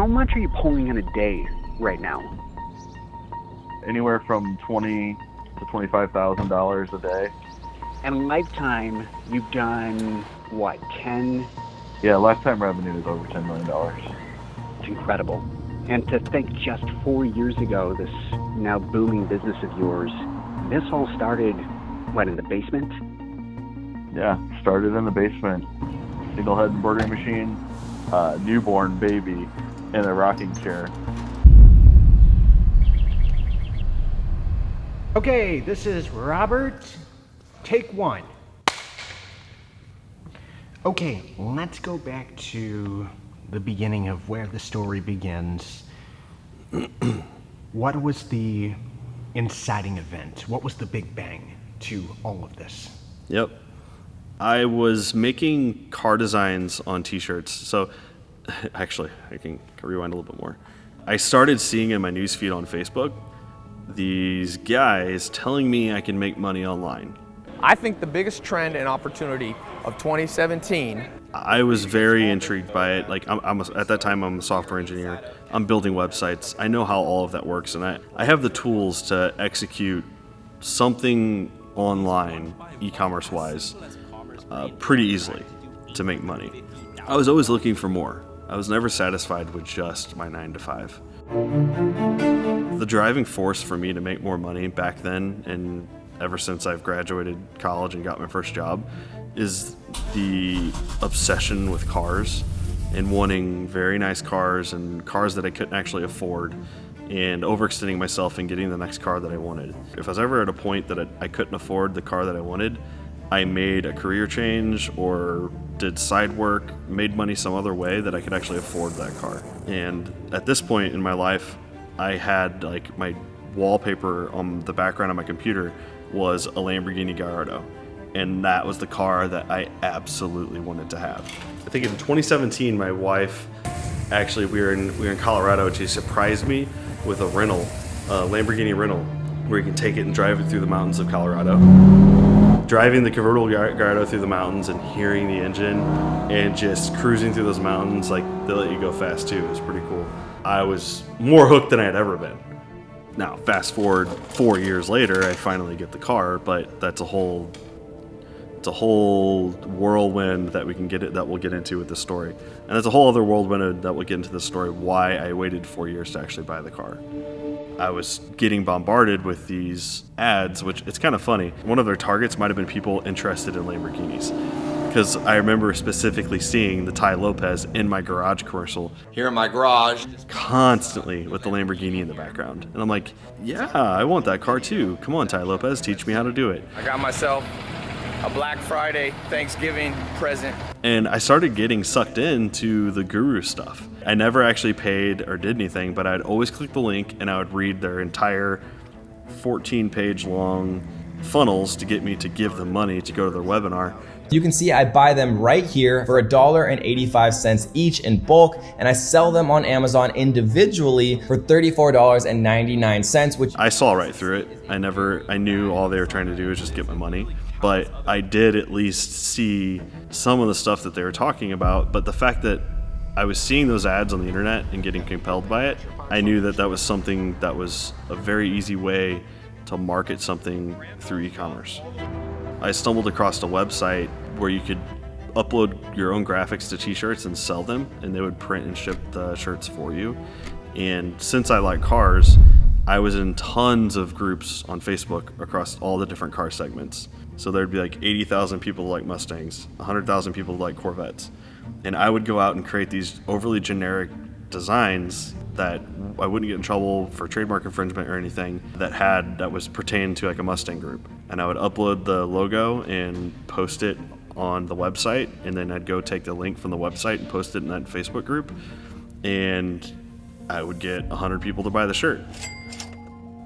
much are you pulling in a day right now? Anywhere from $20,000 to $25,000 a day. And lifetime, you've done, what, 10? Yeah, lifetime revenue is over $10 million. It's incredible. And to think just 4 years ago, this now booming business of yours, this all started, what, in the basement? Yeah, started in the basement. Single head embroidery machine, newborn baby, in a rocking chair. Okay, this is Robert. Take one. Okay, let's go back to the beginning of where the story begins. What was the inciting event? What was the big bang to all of this? Yep. I was making car designs on t-shirts. So actually, I can rewind a little bit more. I started seeing in my newsfeed on Facebook these guys telling me I can make money online. I think the biggest trend and opportunity of 2017. I was very intrigued by it. Like at that time, I'm a software engineer. I'm building websites. I know how all of that works, and I have the tools to execute something online, e-commerce wise, pretty easily to make money. I was always looking for more. I was never satisfied with just my 9 to 5. The driving force for me to make more money back then, and ever since I've graduated college and got my first job, is the obsession with cars and wanting very nice cars and cars that I couldn't actually afford, and overextending myself and getting the next car that I wanted. If I was ever at a point that I couldn't afford the car that I wanted, I made a career change or did side work, made money some other way that I could actually afford that car. And at this point in my life, I had like my wallpaper on the background of my computer was a Lamborghini Gallardo. And that was the car that I absolutely wanted to have. I think in 2017, my wife, actually we were in Colorado, and she surprised me with a rental, a Lamborghini rental, where you can take it and drive it through the mountains of Colorado. Driving the convertible Gallardo through the mountains and hearing the engine and just cruising through those mountains, like they let you go fast too. It was pretty cool. I was more hooked than I had ever been. Now, fast forward 4 years later, I finally get the car, but that's a whole whirlwind that we'll get into with this story. And there's a whole other whirlwind that we'll get into this story, why I waited 4 years to actually buy the car. I was getting bombarded with these ads, which it's kind of funny. One of their targets might have been people interested in Lamborghinis, because I remember specifically seeing the Ty Lopez in my garage commercial. Here in my garage. Constantly with the Lamborghini in the background. And I'm like, yeah, I want that car too. Come on, Ty Lopez, teach me how to do it. I got myself a Black Friday Thanksgiving present. And I started getting sucked into the guru stuff. I never actually paid or did anything, but I'd always click the link and I would read their entire 14-page long funnels to get me to give them money to go to their webinar. You can see I buy them right here for $1.85 each in bulk, and I sell them on Amazon individually for $34.99, which I saw right through it. I knew all they were trying to do was just get my money. But I did at least see some of the stuff that they were talking about. But the fact that I was seeing those ads on the internet and getting compelled by it, I knew that that was something that was a very easy way to market something through e-commerce. I stumbled across a website where you could upload your own graphics to t-shirts and sell them, and they would print and ship the shirts for you. And since I like cars, I was in tons of groups on Facebook across all the different car segments. So there'd be like 80,000 people who like Mustangs, 100,000 people who like Corvettes. And I would go out and create these overly generic designs that I wouldn't get in trouble for trademark infringement or anything that was pertained to like a Mustang group. And I would upload the logo and post it on the website, and then I'd go take the link from the website and post it in that Facebook group, and I would get 100 people to buy the shirt.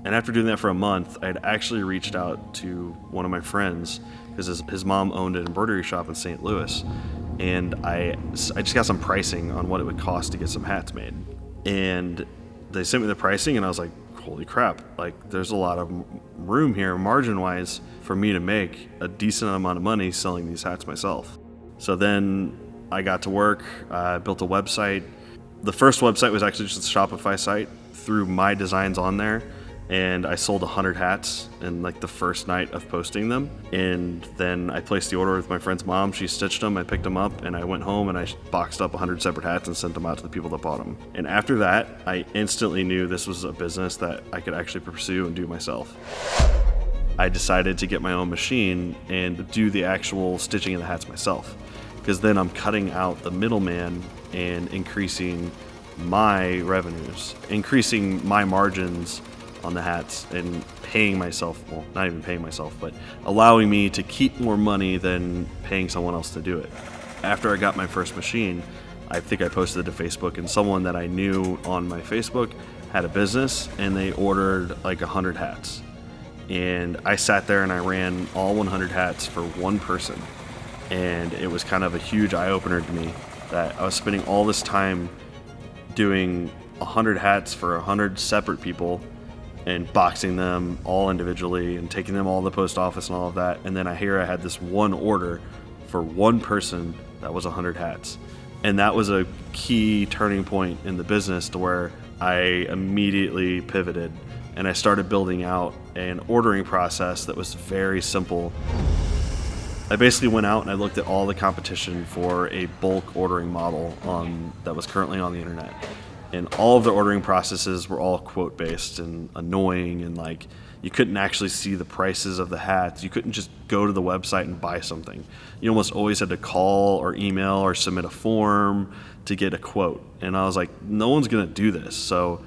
And after doing that for a month, I had actually reached out to one of my friends, because his mom owned an embroidery shop in St. Louis, and I just got some pricing on what it would cost to get some hats made. And they sent me the pricing, and I was like, holy crap, like there's a lot of room here margin-wise for me to make a decent amount of money selling these hats myself. So then I got to work, built a website, The first website was actually just a Shopify site, threw my designs on there, and I sold 100 hats in like the first night of posting them. And then I placed the order with my friend's mom. She stitched them, I picked them up, and I went home and I boxed up 100 separate hats and sent them out to the people that bought them. And after that, I instantly knew this was a business that I could actually pursue and do myself. I decided to get my own machine and do the actual stitching of the hats myself, because then I'm cutting out the middleman and increasing my revenues, increasing my margins on the hats, and paying myself, well, not even paying myself, but allowing me to keep more money than paying someone else to do it. After I got my first machine, I think I posted it to Facebook, and someone that I knew on my Facebook had a business, and they ordered like 100 hats. And I sat there and I ran all 100 hats for one person. And it was kind of a huge eye-opener to me that I was spending all this time doing 100 hats for 100 separate people and boxing them all individually and taking them all to the post office and all of that. And then I had this one order for one person that was 100 hats. And that was a key turning point in the business to where I immediately pivoted and I started building out an ordering process that was very simple. I basically went out and I looked at all the competition for a bulk ordering model that was currently on the internet. And all of the ordering processes were all quote based and annoying, and like you couldn't actually see the prices of the hats. You couldn't just go to the website and buy something. You almost always had to call or email or submit a form to get a quote. And I was like, no one's gonna do this. So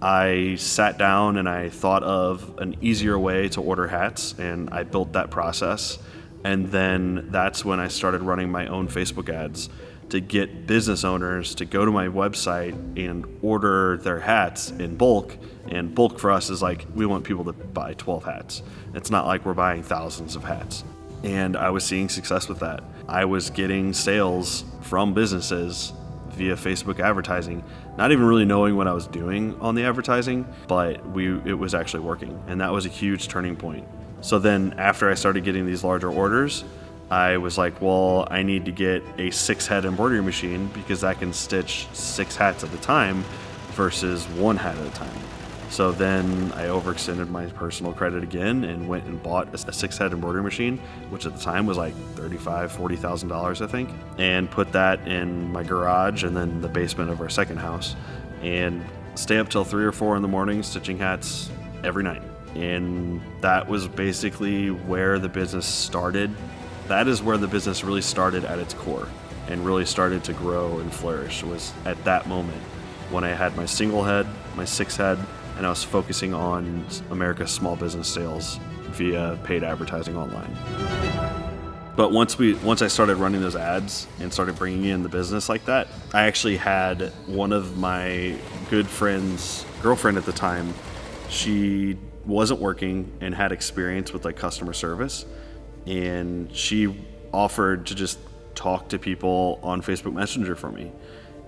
I sat down and I thought of an easier way to order hats, and I built that process. And then that's when I started running my own Facebook ads to get business owners to go to my website and order their hats in bulk. And bulk for us is like, we want people to buy 12 hats. It's not like we're buying thousands of hats. And I was seeing success with that. I was getting sales from businesses via Facebook advertising, not even really knowing what I was doing on the advertising, but it was actually working. And that was a huge turning point. So then after I started getting these larger orders, I was like, well, I need to get a 6-head embroidery machine because I can stitch 6 hats at a time versus 1 hat at a time. So then I overextended my personal credit again and went and bought a 6-head embroidery machine, which at the time was like $35,000, $40,000, I think, and put that in my garage and then the basement of our second house, and stay up till 3 or 4 in the morning stitching hats every night. And that was basically where the business started. That is where the business really started at its core and really started to grow and flourish, was at that moment when I had my single head, my 6-head, and I was focusing on America's small business sales via paid advertising online. But once I started running those ads and started bringing in the business like that, I actually had one of my good friends' girlfriend at the time. She wasn't working and had experience with like customer service, and she offered to just talk to people on Facebook Messenger for me.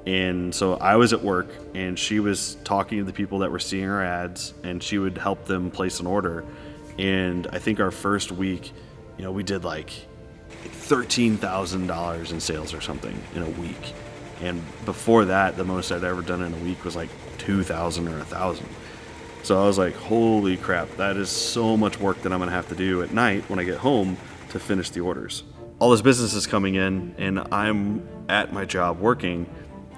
And so I was at work and she was talking to the people that were seeing our ads, and she would help them place an order. And I think our first week, we did like $13,000 in sales or something in a week. And before that, the most I'd ever done in a week was like 2,000 or 1,000. So I was like, holy crap, that is so much work that I'm gonna have to do at night when I get home to finish the orders. All this business is coming in and I'm at my job working,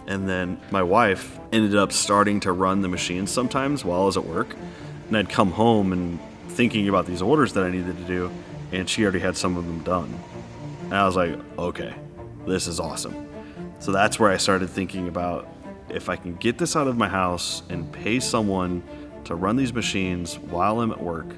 and then my wife ended up starting to run the machines sometimes while I was at work. And I'd come home and thinking about these orders that I needed to do, and she already had some of them done. And I was like, okay, this is awesome. So that's where I started thinking about, if I can get this out of my house and pay someone to run these machines while I'm at work,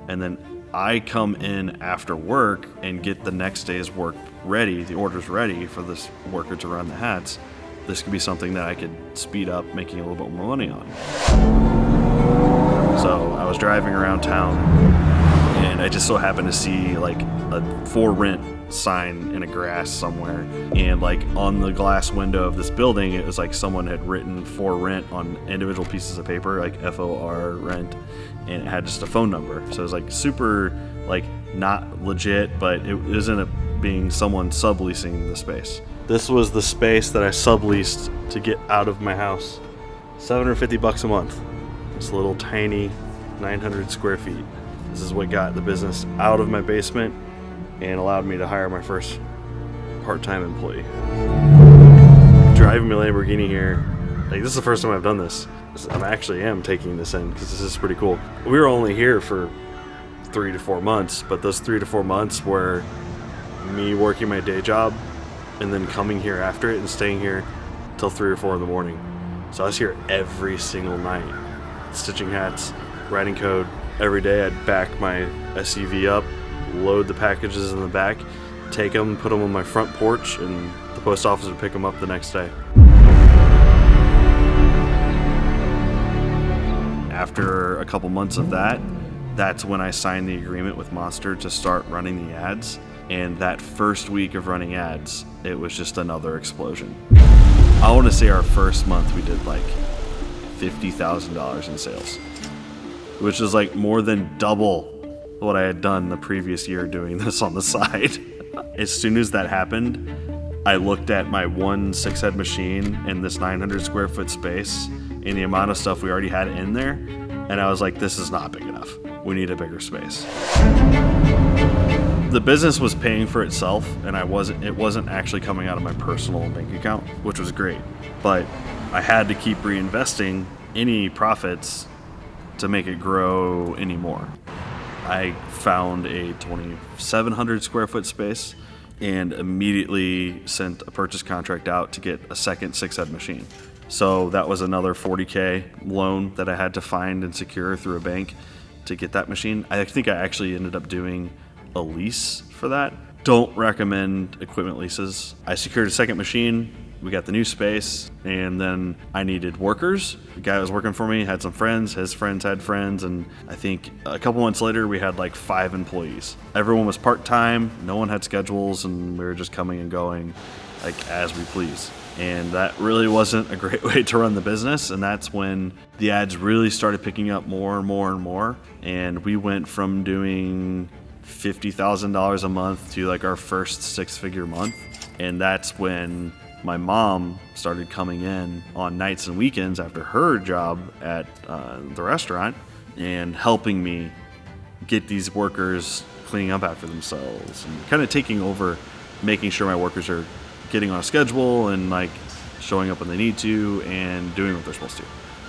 and then I come in after work and get the next day's work ready, the orders ready for this worker to run the hats, this could be something that I could speed up making a little bit more money on. So I was driving around town and I just so happened to see like a for rent sign in a grass somewhere, and like on the glass window of this building it was like someone had written for rent on individual pieces of paper, like FOR rent, and it had just a phone number. So it was like super like not legit, but it ended up being someone subleasing the space. This was the space that I subleased to get out of my house. $750 a month. This little tiny 900 square feet. This is what got the business out of my basement and allowed me to hire my first part-time employee. Driving my Lamborghini here, like, this is the first time I've done this. I actually am taking this in because this is pretty cool. We were only here for 3 to 4 months, but those 3 to 4 months were me working my day job and then coming here after it and staying here till 3 or 4 in the morning. So I was here every single night, stitching hats, writing code. Every day I'd back my SUV up, load the packages in the back, take them, put them on my front porch, and the post office would pick them up the next day. After a couple months of that, that's when I signed the agreement with Monster to start running the ads. And that first week of running ads, it was just another explosion. I want to say our first month we did like $50,000 in sales, which is like more than double what I had done the previous year doing this on the side. As soon as that happened, I looked at my one 6-head machine in this 900 square foot space and the amount of stuff we already had in there, and I was like, this is not big enough. We need a bigger space. The business was paying for itself, and it wasn't actually coming out of my personal bank account, which was great. But I had to keep reinvesting any profits to make it grow anymore. I found a 2,700 square foot space and immediately sent a purchase contract out to get a second 6-head machine. So that was another $40K loan that I had to find and secure through a bank to get that machine. I think I actually ended up doing a lease for that. Don't recommend equipment leases. I secured a second machine, we got the new space, and then I needed workers. The guy that was working for me had some friends, his friends had friends, and I think a couple months later we had like 5 employees. Everyone was part-time, no one had schedules, and we were just coming and going like as we please. And that really wasn't a great way to run the business, and that's when the ads really started picking up more and more and more, and we went from doing $50,000 a month to like our first 6-figure month. And that's when my mom started coming in on nights and weekends after her job at the restaurant and helping me get these workers cleaning up after themselves and kind of taking over, making sure my workers are getting on a schedule and like showing up when they need to and doing what they're supposed to.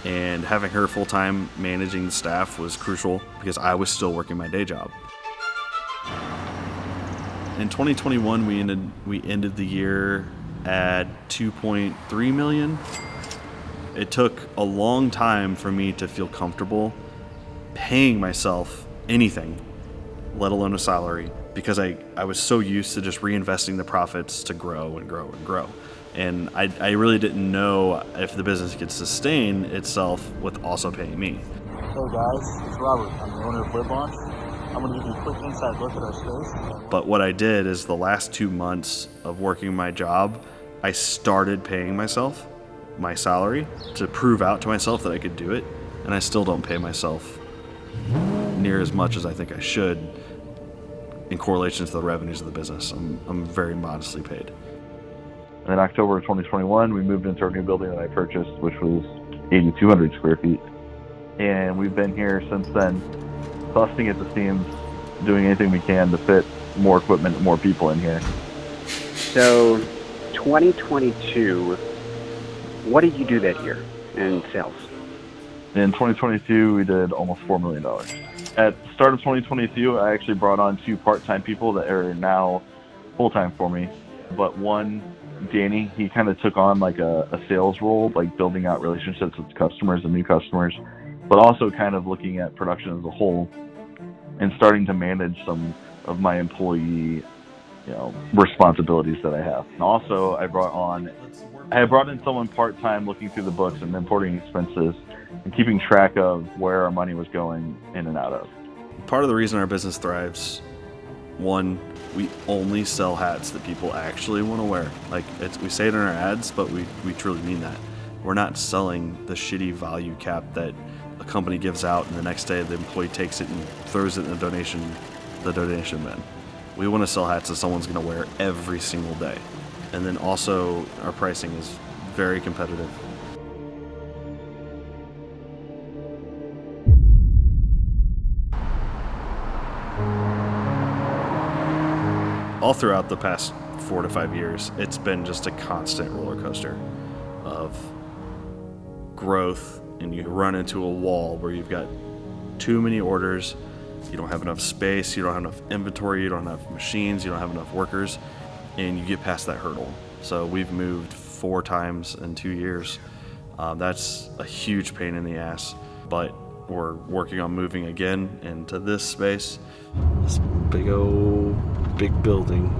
And having her full-time managing the staff was crucial because I was still working my day job. In 2021, we ended the year at 2.3 million. It took a long time for me to feel comfortable paying myself anything, let alone a salary, because I was so used to just reinvesting the profits to grow and grow and grow. And I really didn't know if the business could sustain itself with also paying me. Hey guys, it's Robert. I'm the owner of Web Launch. I'm going to give you a quick inside look at our space. But what I did is the last 2 months of working my job, I started paying myself my salary to prove out to myself that I could do it. And I still don't pay myself near as much as I think I should in correlation to the revenues of the business. I'm very modestly paid. And in October of 2021, we moved into our new building that I purchased, which was 8,200 square feet. And we've been here since then, busting at the seams, doing anything we can to fit more equipment and more people in here. So 2022, what did you do that year in sales? In 2022, we did almost $4 million. At the start of 2022, I actually brought on 2 part-time people that are now full-time for me. But one, Danny, he kind of took on like a sales role, like building out relationships with customers and new customers, but also kind of looking at production as a whole and starting to manage some of my employee, responsibilities that I have. And also, I had brought in someone part-time looking through the books and importing expenses and keeping track of where our money was going in and out of. Part of the reason our business thrives, one, we only sell hats that people actually want to wear. Like, we say it in our ads, but we truly mean that. We're not selling the shitty value cap that a company gives out and the next day the employee takes it and throws it in the donation bin. We want to sell hats that someone's going to wear every single day. And then also our pricing is very competitive. All throughout the past 4 to 5 years, it's been just a constant roller coaster of growth, and you run into a wall where you've got too many orders, you don't have enough space, you don't have enough inventory, you don't have enough machines, you don't have enough workers, and you get past that hurdle. So we've moved 4 times in 2 years. That's a huge pain in the ass, but we're working on moving again into this space. This big building.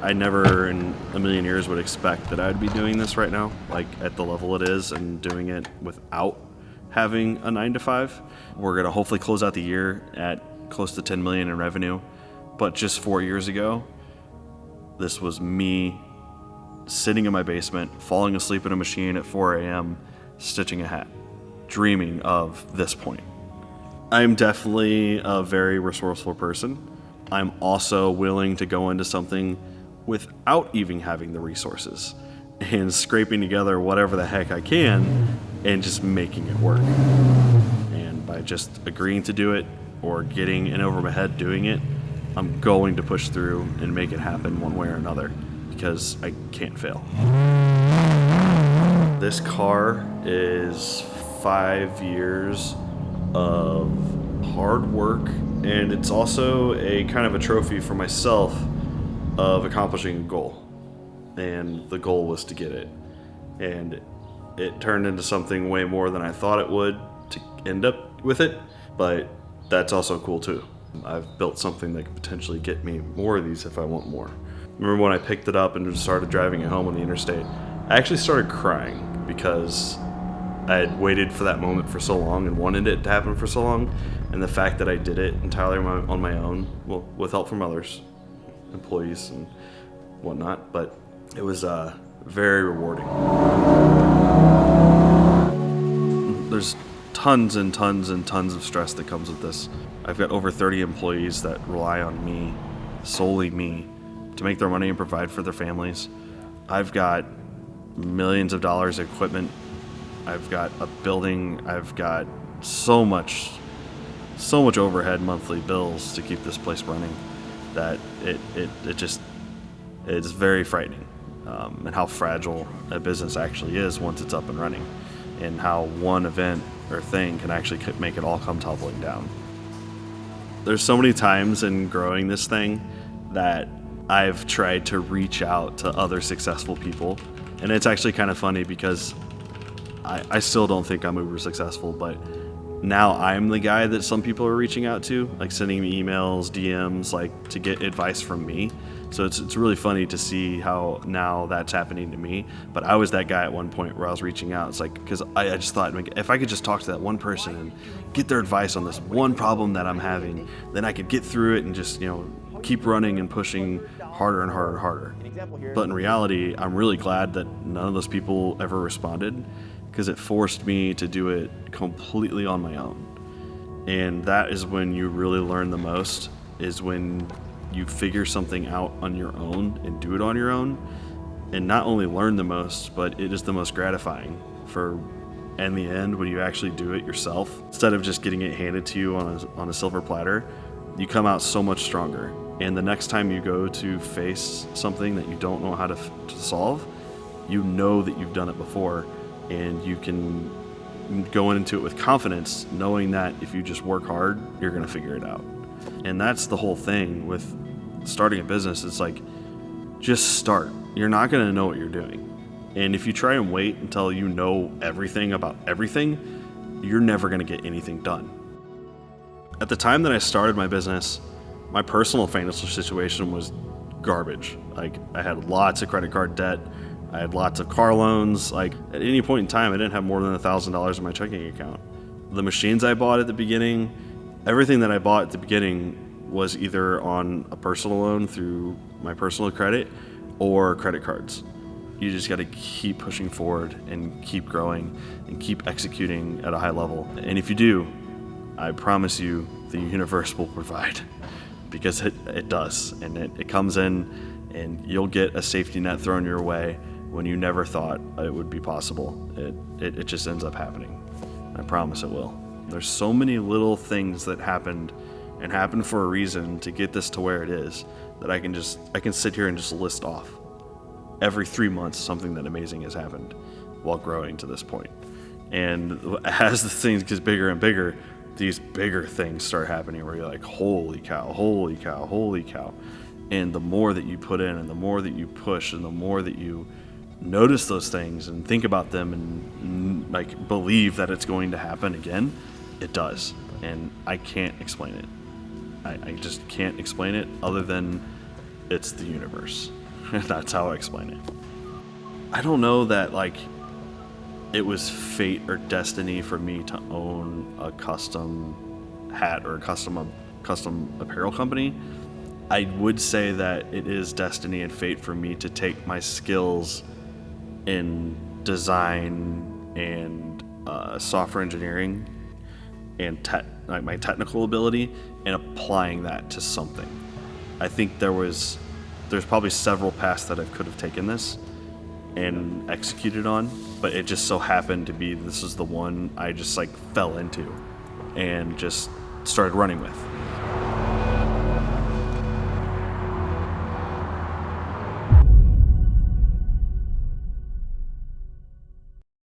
I never in a million years would expect that I'd be doing this right now, like at the level it is, and doing it without having a 9 to 5. We're gonna hopefully close out the year at close to 10 million in revenue. But just 4 years ago, this was me sitting in my basement, falling asleep in a machine at 4 a.m., stitching a hat, dreaming of this point. I'm definitely a very resourceful person. I'm also willing to go into something without even having the resources and scraping together whatever the heck I can and just making it work. And by just agreeing to do it or getting in over my head doing it, I'm going to push through and make it happen one way or another because I can't fail. This car is 5 years of hard work, and it's also a kind of a trophy for myself of accomplishing a goal. And the goal was to get it. And it turned into something way more than I thought it would to end up with it, but that's also cool too. I've built something that could potentially get me more of these if I want more. Remember when I picked it up and just started driving it home on the interstate, I actually started crying because I had waited for that moment for so long and wanted it to happen for so long, and the fact that I did it entirely on my own, well, with help from others, employees and whatnot, but it was very rewarding. There's tons and tons and tons of stress that comes with this. I've got over 30 employees that rely on me, solely me, to make their money and provide for their families. I've got millions of dollars of equipment. I've got a building. I've got so much overhead monthly bills to keep this place running that it's very frightening, and how fragile a business actually is once it's up and running, and how one event or thing can actually make it all come tumbling down. There's so many times in growing this thing that I've tried to reach out to other successful people, and it's actually kind of funny because I still don't think I'm uber successful, but now I'm the guy that some people are reaching out to, like sending me emails, DMs, like to get advice from me. So it's really funny to see how now that's happening to me. But I was that guy at one point where I was reaching out. It's like, because I just thought, like, if I could just talk to that one person and get their advice on this one problem that I'm having, then I could get through it and just, keep running and pushing harder and harder and harder. But in reality, I'm really glad that none of those people ever responded, because it forced me to do it completely on my own. And that is when you really learn the most, is when you figure something out on your own and do it on your own, and not only learn the most, but it is the most gratifying in the end when you actually do it yourself. Instead of just getting it handed to you on a silver platter, you come out so much stronger. And the next time you go to face something that you don't know how to solve, you know that you've done it before, and you can go into it with confidence, knowing that if you just work hard, you're going to figure it out. And that's the whole thing with starting a business. It's like, just start. You're not going to know what you're doing. And if you try and wait until you know everything about everything, you're never going to get anything done. At the time that I started my business, my personal financial situation was garbage. Like, I had lots of credit card debt. I had lots of car loans. Like, at any point in time, I didn't have more than $1,000 in my checking account. The machines I bought at the beginning, everything that I bought at the beginning was either on a personal loan through my personal credit or credit cards. You just got to keep pushing forward and keep growing and keep executing at a high level. And if you do, I promise you the universe will provide, because it does. And it comes in and you'll get a safety net thrown your way when you never thought it would be possible. It just ends up happening. I promise it will. There's so many little things that happened and happened for a reason to get this to where it is, that I can sit here and just list off every 3 months something that amazing has happened while growing to this point. And as the things get bigger and bigger, these bigger things start happening where you're like, holy cow, holy cow, holy cow. And the more that you put in and the more that you push and the more that you notice those things and think about them and like believe that it's going to happen again, it does. And I can't explain it. I just can't explain it other than it's the universe. That's how I explain it. I don't know that like it was fate or destiny for me to own a custom hat or a custom apparel company. I would say that it is destiny and fate for me to take my skills in design and software engineering and my technical ability and applying that to something. I think there's probably several paths that I could have taken this and executed on, but it just so happened to be this is the one I just like fell into and just started running with.